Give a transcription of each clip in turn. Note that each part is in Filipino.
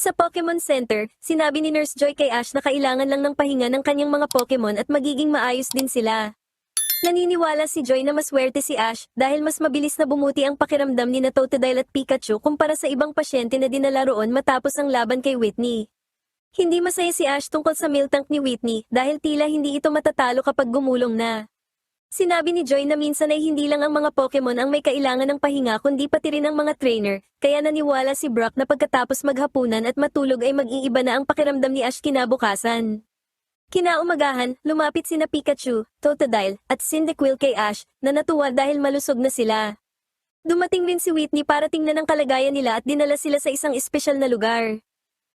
Sa Pokemon Center, sinabi ni Nurse Joy kay Ash na kailangan lang ng pahinga ng kanyang mga Pokemon at magiging maayos din sila. Naniniwala si Joy na maswerte si Ash dahil mas mabilis na bumuti ang pakiramdam ni na Totodile at Pikachu kumpara sa ibang pasyente na dinala roon matapos ang laban kay Whitney. Hindi masaya si Ash tungkol sa Miltank ni Whitney dahil tila hindi ito matatalo kapag gumulong na. Sinabi ni Joy na minsan ay hindi lang ang mga Pokemon ang may kailangan ng pahinga kundi pati rin ang mga trainer, kaya naniwala si Brock na pagkatapos maghapunan at matulog ay mag-iiba na ang pakiramdam ni Ash kinabukasan. Kinaumagahan, lumapit sina Pikachu, Totodile, at Cyndaquil kay Ash, na natuwa dahil malusog na sila. Dumating rin si Whitney para tingnan ang kalagayan nila at dinala sila sa isang espesyal na lugar.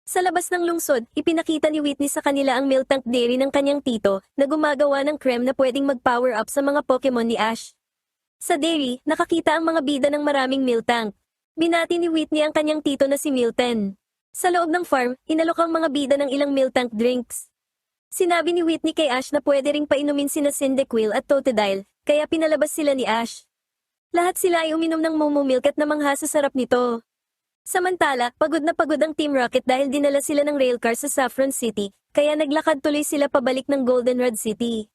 Sa labas ng lungsod, ipinakita ni Whitney sa kanila ang Miltank Dairy ng kanyang tito, na gumagawa ng creme na pwedeng mag-power up sa mga Pokemon ni Ash. Sa dairy, nakakita ang mga bida ng maraming Miltank. Binati ni Whitney ang kanyang tito na si Milton. Sa loob ng farm, inalok ang mga bida ng ilang Miltank drinks. Sinabi ni Whitney kay Ash na pwede ring painumin sina Cyndaquil at Totodile, kaya pinalabas sila ni Ash. Lahat sila ay uminom ng Momo Milk at namangha sa sarap nito. Samantala, pagod na pagod ang Team Rocket dahil dinala sila ng railcar sa Saffron City, kaya naglakad tuloy sila pabalik ng Goldenrod City.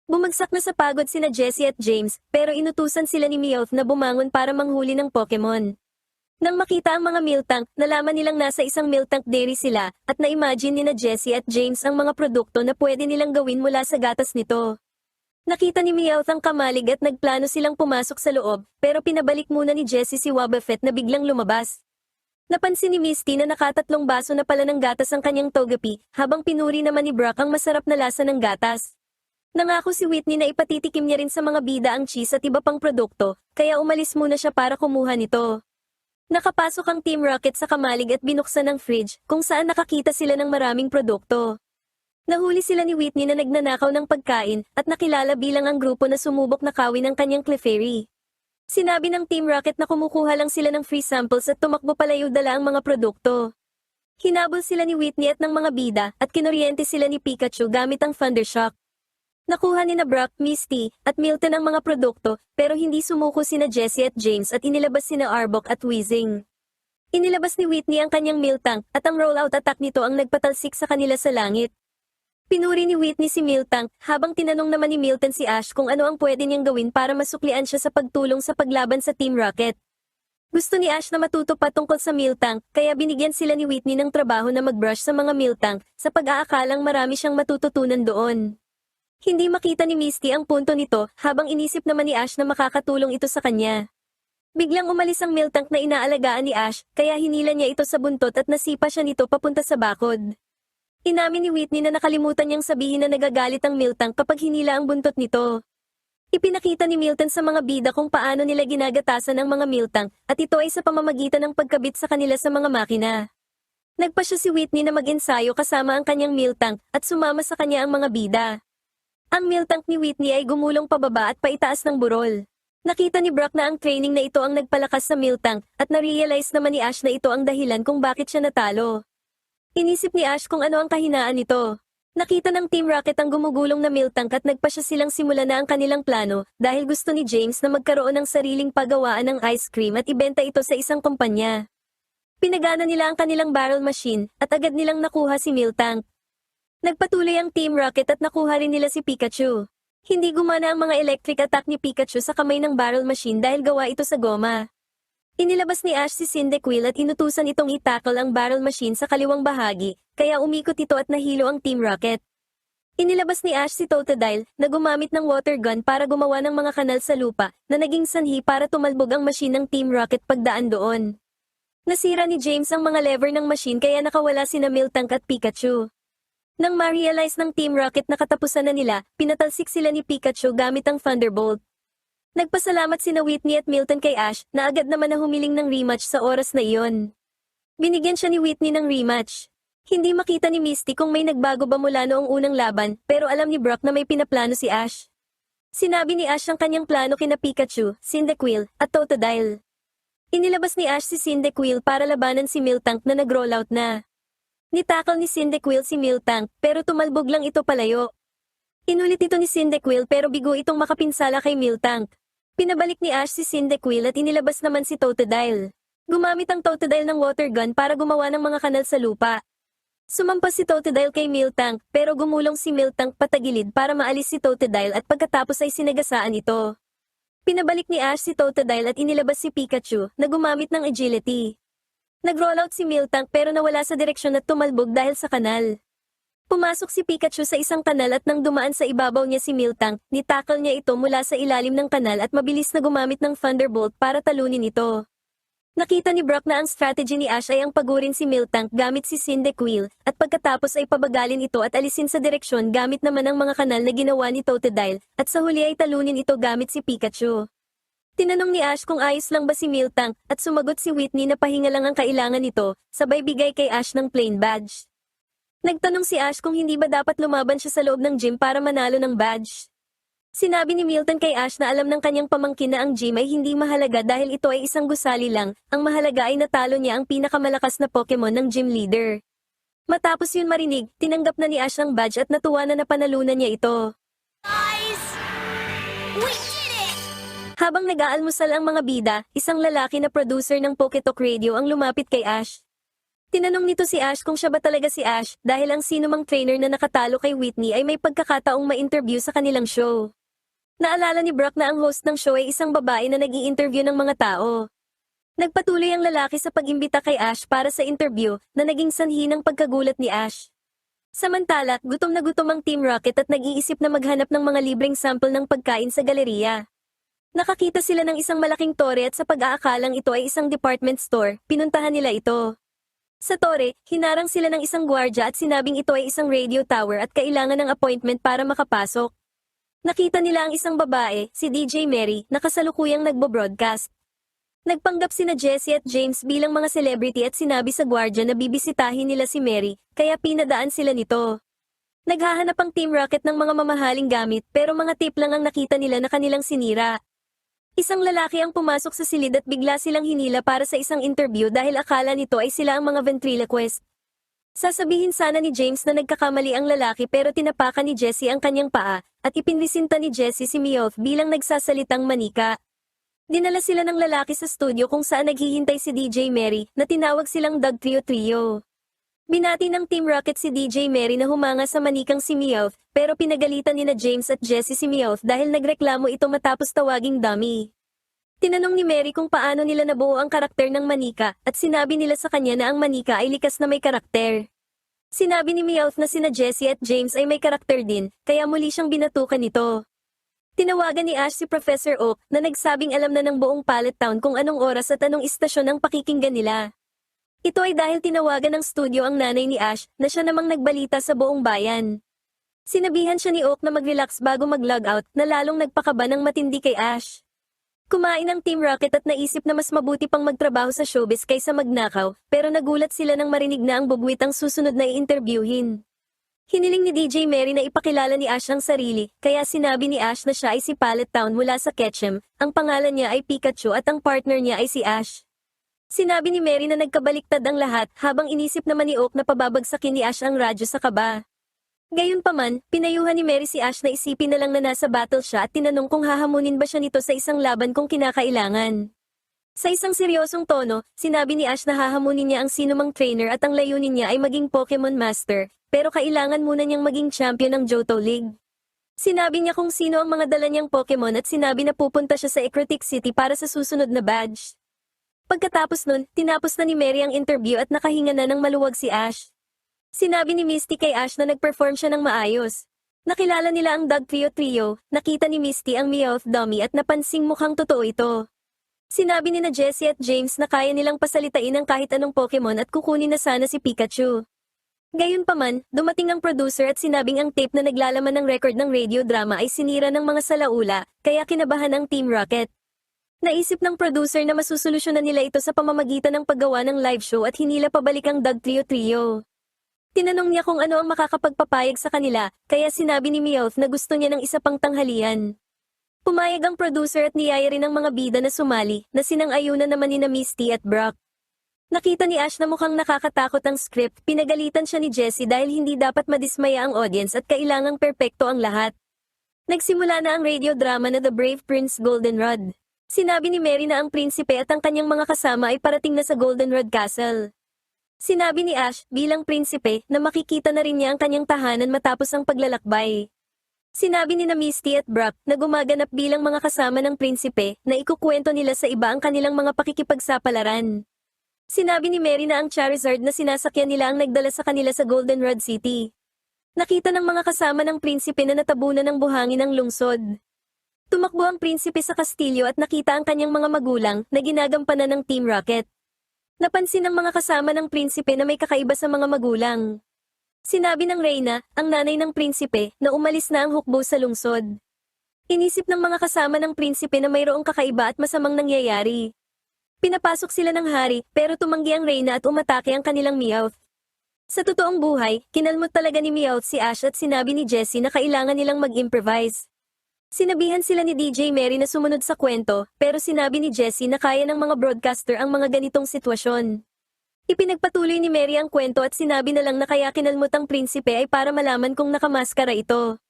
Bumagsak na sa pagod sina Jessie at James, pero inutusan sila ni Meowth na bumangon para manghuli ng Pokemon. Nang makita ang mga Miltank, nalaman nilang nasa isang Miltank Dairy sila, at na-imagine ni na Jessie at James ang mga produkto na pwede nilang gawin mula sa gatas nito. Nakita ni Meowth ang kamalig at nagplano silang pumasok sa loob, pero pinabalik muna ni Jessie si Wobbuffet na biglang lumabas. Napansin ni Misty na nakatatlong baso na pala ng gatas ang kanyang Togepi, habang pinuri naman ni Brock ang masarap na lasa ng gatas. Nangako si Whitney na ipatitikim niya rin sa mga bida ang cheese at iba pang produkto, kaya umalis muna siya para kumuha nito. Nakapasok ang Team Rocket sa kamalig at binuksan ang fridge, kung saan nakakita sila ng maraming produkto. Nahuli sila ni Whitney na nagnanakaw ng pagkain, at nakilala bilang ang grupo na sumubok na kawin ng kanyang Clefairy. Sinabi ng Team Rocket na kumukuha lang sila ng free samples at tumakbo palayo dala ang mga produkto. Hinabol sila ni Whitney at ng mga bida, at kinuryente sila ni Pikachu gamit ang Thundershock. Nakuha ni na Brock, Misty, at Milton ang mga produkto, pero hindi sumuko sina Jessie at James at inilabas sina Arbok at Weezing. Inilabas ni Whitney ang kanyang Miltank, at ang rollout attack nito ang nagpatalsik sa kanila sa langit. Pinuri ni Whitney si Miltank, habang tinanong naman ni Milton si Ash kung ano ang pwede niyang gawin para masuklian siya sa pagtulong sa paglaban sa Team Rocket. Gusto ni Ash na matuto pa tungkol sa Miltank, kaya binigyan sila ni Whitney ng trabaho na mag-brush sa mga Miltank, sa pag-aakalang marami siyang matututunan doon. Hindi makita ni Misty ang punto nito, habang inisip naman ni Ash na makakatulong ito sa kanya. Biglang umalis ang Miltank na inaalagaan ni Ash, kaya hinila niya ito sa buntot at nasipa siya nito papunta sa bakod. Inamin ni Whitney na nakalimutan niyang sabihin na nagagalit ang Miltank kapag hinila ang buntot nito. Ipinakita ni Milton sa mga bida kung paano nila ginagatasan ang mga Miltank, at ito ay sa pamamagitan ng pagkabit sa kanila sa mga makina. Nagpa siya si Whitney na mag-ensayo kasama ang kanyang Miltank, at sumama sa kanya ang mga bida. Ang Miltank ni Whitney ay gumulong pababa at paitaas ng burol. Nakita ni Brock na ang training na ito ang nagpalakas sa Miltank, at na-realize naman ni Ash na ito ang dahilan kung bakit siya natalo. Inisip ni Ash kung ano ang kahinaan nito. Nakita ng Team Rocket ang gumugulong na Miltank at nagpa siya silang simula na ang kanilang plano dahil gusto ni James na magkaroon ng sariling pagawaan ng ice cream at ibenta ito sa isang kumpanya. Pinagana nila ang kanilang barrel machine at agad nilang nakuha si Miltank. Nagpatuloy ang Team Rocket at nakuha rin nila si Pikachu. Hindi gumana ang mga electric attack ni Pikachu sa kamay ng barrel machine dahil gawa ito sa goma. Inilabas ni Ash si Cyndaquil at inutusan itong i-tackle ang barrel machine sa kaliwang bahagi, kaya umikot ito at nahilo ang Team Rocket. Inilabas ni Ash si Totodile na gumamit ng water gun para gumawa ng mga kanal sa lupa na naging sanhi para tumalbog ang machine ng Team Rocket pagdaan doon. Nasira ni James ang mga lever ng machine kaya nakawala sina Miltank at Pikachu. Nang ma-realize ng Team Rocket na katapusan na nila, pinatalsik sila ni Pikachu gamit ang Thunderbolt. Nagpasalamat sina Whitney at Milton kay Ash na agad naman na humiling ng rematch sa oras na iyon. Binigyan siya ni Whitney ng rematch. Hindi makita ni Misty kung may nagbago ba mula noong unang laban, pero alam ni Brock na may pinaplano si Ash. Sinabi ni Ash ang kanyang plano kina Pikachu, Cyndaquil, at Totodile. Inilabas ni Ash si Cyndaquil para labanan si Miltank na nag-rollout na. Nitakal ni Cyndaquil si Miltank, pero tumalbog lang ito palayo. Inulit ito ni Cyndaquil pero bigo itong makapinsala kay Miltank. Pinabalik ni Ash si Cyndaquil at inilabas naman si Totodile. Gumamit ang Totodile ng water gun para gumawa ng mga kanal sa lupa. Sumampas si Totodile kay Miltank, pero gumulong si Miltank patagilid para maalis si Totodile at pagkatapos ay sinagasaan ito. Pinabalik ni Ash si Totodile at inilabas si Pikachu, na gumamit ng agility. Nag-rollout si Miltank pero nawala sa direksyon at tumalbog dahil sa kanal. Pumasok si Pikachu sa isang kanal at nang dumaan sa ibabaw niya si Miltank, nitakal niya ito mula sa ilalim ng kanal at mabilis na gumamit ng Thunderbolt para talunin ito. Nakita ni Brock na ang strategy ni Ash ay ang pagurin si Miltank gamit si Cyndaquil, at pagkatapos ay pabagalin ito at alisin sa direksyon gamit naman ang mga kanal na ginawa ni Totodile, at sa huli ay talunin ito gamit si Pikachu. Tinanong ni Ash kung ayos lang ba si Miltank, at sumagot si Whitney na pahinga lang ang kailangan nito, sabay bigay kay Ash ng plain badge. Nagtanong si Ash kung hindi ba dapat lumaban siya sa loob ng gym para manalo ng badge. Sinabi ni Milton kay Ash na alam ng kanyang pamangkin na ang gym ay hindi mahalaga dahil ito ay isang gusali lang, ang mahalaga ay natalo niya ang pinakamalakas na Pokemon ng gym leader. Matapos yun marinig, tinanggap na ni Ash ang badge at natuwa na napanalunan niya ito. Guys, we did it! Habang nag-aalmusal ang mga bida, isang lalaki na producer ng Poketalk Radio ang lumapit kay Ash. Tinanong nito si Ash kung siya ba talaga si Ash dahil ang sinumang trainer na nakatalo kay Whitney ay may pagkakataong ma-interview sa kanilang show. Naalala ni Brock na ang host ng show ay isang babae na nag-i-interview ng mga tao. Nagpatuloy ang lalaki sa pag-imbita kay Ash para sa interview na naging sanhi ng pagkagulat ni Ash. Samantala, gutom na gutom ang Team Rocket at nag-iisip na maghanap ng mga libreng sample ng pagkain sa galeriya. Nakakita sila ng isang malaking tore at sa pag-aakalang ito ay isang department store, pinuntahan nila ito. Sa tore, hinarang sila ng isang gwardya at sinabing ito ay isang radio tower at kailangan ng appointment para makapasok. Nakita nila ang isang babae, si DJ Mary, na kasalukuyang nagbo-broadcast. Nagpanggap sina Jessie at James bilang mga celebrity at sinabi sa gwardya na bibisitahin nila si Mary, kaya pinadaan sila nito. Naghahanap ang Team Rocket ng mga mamahaling gamit pero mga tip lang ang nakita nila na kanilang sinira. Isang lalaki ang pumasok sa silid at bigla silang hinila para sa isang interview dahil akala nito ay sila ang mga ventriloquist. Sasabihin sana ni James na nagkakamali ang lalaki pero tinapakan ni Jessie ang kanyang paa, at ipinlisinta ni Jessie si Meowth bilang nagsasalitang manika. Dinala sila ng lalaki sa studio kung saan naghihintay si DJ Mary, na tinawag silang Dog Trio. Binati ng Team Rocket si DJ Mary na humanga sa manikang si Meowth, pero pinagalitan nina James at Jessie si Meowth dahil nagreklamo ito matapos tawaging dummy. Tinanong ni Mary kung paano nila nabuo ang karakter ng manika, at sinabi nila sa kanya na ang manika ay likas na may karakter. Sinabi ni Meowth na sina Jessie at James ay may karakter din, kaya muli siyang binatukan nito. Tinawagan ni Ash si Professor Oak na nagsabing alam na ng buong Pallet Town kung anong oras at anong istasyon ang pakikinggan nila. Ito ay dahil tinawagan ng studio ang nanay ni Ash na siya namang nagbalita sa buong bayan. Sinabihan siya ni Oak na mag-relax bago mag-log out na lalong nagpakaba ng matindi kay Ash. Kumain ang Team Rocket at naisip na mas mabuti pang magtrabaho sa showbiz kaysa magnakaw, pero nagulat sila nang marinig na ang bugwit ang susunod na i-interviewin. Hiniling ni DJ Mary na ipakilala ni Ash ang sarili, kaya sinabi ni Ash na siya ay si Pallet Town mula sa Ketchum, ang pangalan niya ay Pikachu at ang partner niya ay si Ash. Sinabi ni Mary na nagkabaliktad ang lahat habang inisip naman ni Oak na pababagsakin ni Ash ang radyo sa kaba. Gayunpaman, pinayuhan ni Mary si Ash na isipin na lang na nasa battle siya at tinanong kung hahamunin ba siya nito sa isang laban kung kinakailangan. Sa isang seryosong tono, sinabi ni Ash na hahamunin niya ang sinumang trainer at ang layunin niya ay maging Pokemon Master, pero kailangan muna niyang maging champion ng Johto League. Sinabi niya kung sino ang mga dala niyang Pokemon at sinabi na pupunta siya sa Ecruteak City para sa susunod na badge. Pagkatapos nun, tinapos na ni Mary ang interview at nakahinga na ng maluwag si Ash. Sinabi ni Misty kay Ash na nag-perform siya ng maayos. Nakilala nila ang Dog Trio, nakita ni Misty ang Meowth dummy at napansing mukhang totoo ito. Sinabi ni na Jessie at James na kaya nilang pasalitain ang kahit anong Pokemon at kukunin na sana si Pikachu. Gayunpaman, dumating ang producer at sinabing ang tape na naglalaman ng record ng radio drama ay sinira ng mga salaula, kaya kinabahan ang Team Rocket. Naisip ng producer na masusolusyonan nila ito sa pamamagitan ng paggawa ng live show at hinila pabalik ang Dog Trio. Tinanong niya kung ano ang makakapagpapayag sa kanila, kaya sinabi ni Meowth na gusto niya ng isa pang tanghalian. Pumayag ang producer at niyaya rin ang mga bida na sumali, na sinang-ayunan naman ni na Misty at Brock. Nakita ni Ash na mukhang nakakatakot ang script, pinagalitan siya ni Jessie dahil hindi dapat madismaya ang audience at kailangang perpekto ang lahat. Nagsimula na ang radio drama na The Brave Prince Goldenrod. Sinabi ni Mary na ang prinsipe at ang kanyang mga kasama ay parating na sa Goldenrod Castle. Sinabi ni Ash, bilang prinsipe, na makikita na rin niya ang kanyang tahanan matapos ang paglalakbay. Sinabi ni na Misty at Brock na gumaganap bilang mga kasama ng prinsipe na ikukwento nila sa iba ang kanilang mga pakikipagsapalaran. Sinabi ni Mary na ang Charizard na sinasakyan nila ang nagdala sa kanila sa Goldenrod City. Nakita ng mga kasama ng prinsipe na natabunan ng buhangin ang lungsod. Tumakbo ang prinsipe sa kastilyo at nakita ang kanyang mga magulang na ginagampanan ng Team Rocket. Napansin ng mga kasama ng prinsipe na may kakaiba sa mga magulang. Sinabi ng Reyna, ang nanay ng prinsipe, na umalis na ang hukbo sa lungsod. Inisip ng mga kasama ng prinsipe na mayroong kakaiba at masamang nangyayari. Pinapasok sila ng hari, pero tumanggi ang Reyna at umatake ang kanilang Meowth. Sa totoong buhay, kinalmot talaga ni Meowth si Ash at sinabi ni Jessie na kailangan nilang mag-improvise. Sinabihan sila ni DJ Mary na sumunod sa kwento, pero sinabi ni Jessie na kaya ng mga broadcaster ang mga ganitong sitwasyon. Ipinagpatuloy ni Mary ang kwento at sinabi na lang na kaya kinalmot ang prinsipe ay para malaman kung nakamaskara ito.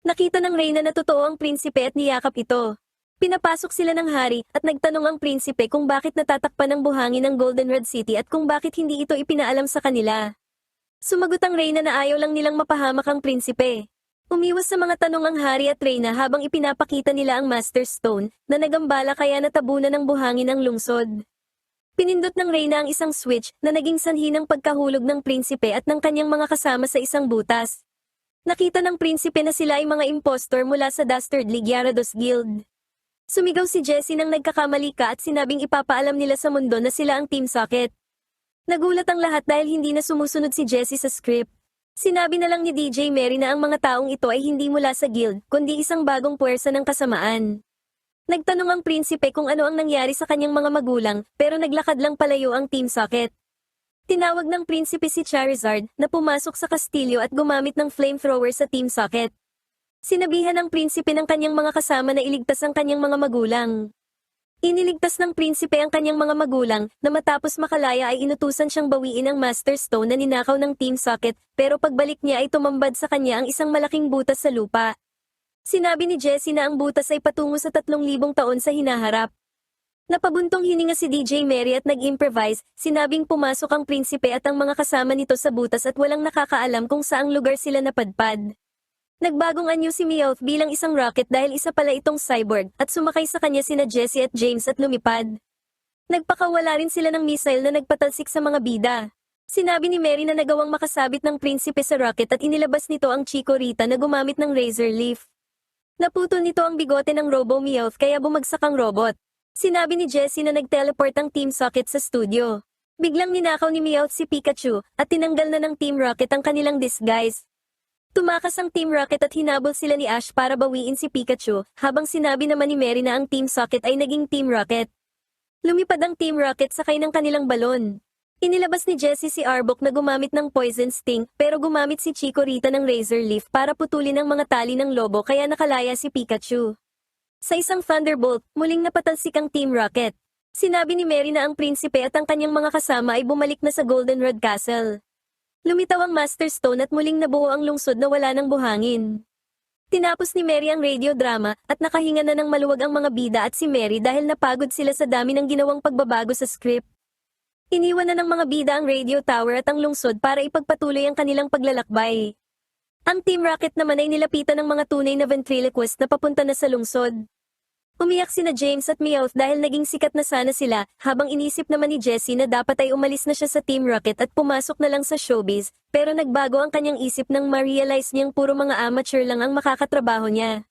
Nakita ng Reyna na totoo ang prinsipe at niyakap ito. Pinapasok sila ng hari at nagtanong ang prinsipe kung bakit natatakpan ng buhangin ng Goldenrod City at kung bakit hindi ito ipinaalam sa kanila. Sumagot ang Reyna na ayaw lang nilang mapahamak ang prinsipe. Umiwas sa mga tanong ang hari at Reyna habang ipinapakita nila ang Master Stone na nagambala kaya natabunan ng buhangin ang lungsod. Pinindot ng Reyna ang isang switch na naging sanhi ng pagkahulog ng prinsipe at ng kanyang mga kasama sa isang butas. Nakita ng prinsipe na sila ay mga impostor mula sa Dastardly Gyarados Guild. Sumigaw si Jessie nang nagkakamali ka at sinabing ipapaalam nila sa mundo na sila ang Team Socket. Nagulat ang lahat dahil hindi na sumusunod si Jessie sa script. Sinabi na lang ni DJ Mary na ang mga taong ito ay hindi mula sa guild, kundi isang bagong puwersa ng kasamaan. Nagtanong ang prinsipe kung ano ang nangyari sa kanyang mga magulang, pero naglakad lang palayo ang Team Socket. Tinawag ng prinsipe si Charizard na pumasok sa kastilyo at gumamit ng flamethrower sa Team Socket. Sinabihan ng prinsipe ng kanyang mga kasama na iligtas ang kanyang mga magulang. Iniligtas ng prinsipe ang kanyang mga magulang na matapos makalaya ay inutusan siyang bawiin ang Master Stone na ninakaw ng Team Socket, pero pagbalik niya ay tumambad sa kanya ang isang malaking butas sa lupa. Sinabi ni Jessie na ang butas ay patungo sa 3,000 taon sa hinaharap. Napabuntong hininga si DJ Mary at nag-improvise, sinabing pumasok ang prinsipe at ang mga kasama nito sa butas at walang nakakaalam kung saang lugar sila napadpad. Nagbagong anyo si Meowth bilang isang rocket dahil isa pala itong cyborg at sumakay sa kanya sina Jessie at James at lumipad. Nagpakawala rin sila ng missile na nagpatalsik sa mga bida. Sinabi ni Mary na nagawang makasabit ng prinsipe sa rocket at inilabas nito ang Chikorita na gumamit ng Razor Leaf. Naputol nito ang bigote ng Robo Meowth kaya bumagsak ang robot. Sinabi ni Jessie na nag-teleport ang Team Socket sa studio. Biglang ninakaw ni Meowth si Pikachu at tinanggal na ng Team Rocket ang kanilang disguise. Tumakas ang Team Rocket at hinabol sila ni Ash para bawiin si Pikachu, habang sinabi naman ni Mary na ang Team Socket ay naging Team Rocket. Lumipad ang Team Rocket sakay ng kanilang balon. Inilabas ni Jessie si Arbok na gumamit ng Poison Sting, pero gumamit si Chikorita ng Razor Leaf para putulin ang mga tali ng lobo kaya nakalaya si Pikachu. Sa isang Thunderbolt, muling napatalsik ang Team Rocket. Sinabi ni Mary na ang prinsipe at ang kanyang mga kasama ay bumalik na sa Goldenrod Castle. Lumitaw ang Master Stone at muling nabuo ang lungsod na wala ng buhangin. Tinapos ni Mary ang radio drama at nakahinga na ng maluwag ang mga bida at si Mary dahil napagod sila sa dami ng ginawang pagbabago sa script. Iniwan na ng mga bida ang radio tower at ang lungsod para ipagpatuloy ang kanilang paglalakbay. Ang Team Rocket naman ay nilapitan ng mga tunay na ventriloquist na papunta na sa lungsod. Umiyak sina James at Meowth dahil naging sikat na sana sila, habang inisip naman ni Jessie na dapat ay umalis na siya sa Team Rocket at pumasok na lang sa showbiz, pero nagbago ang kanyang isip nang ma-realize niyang puro mga amateur lang ang makakatrabaho niya.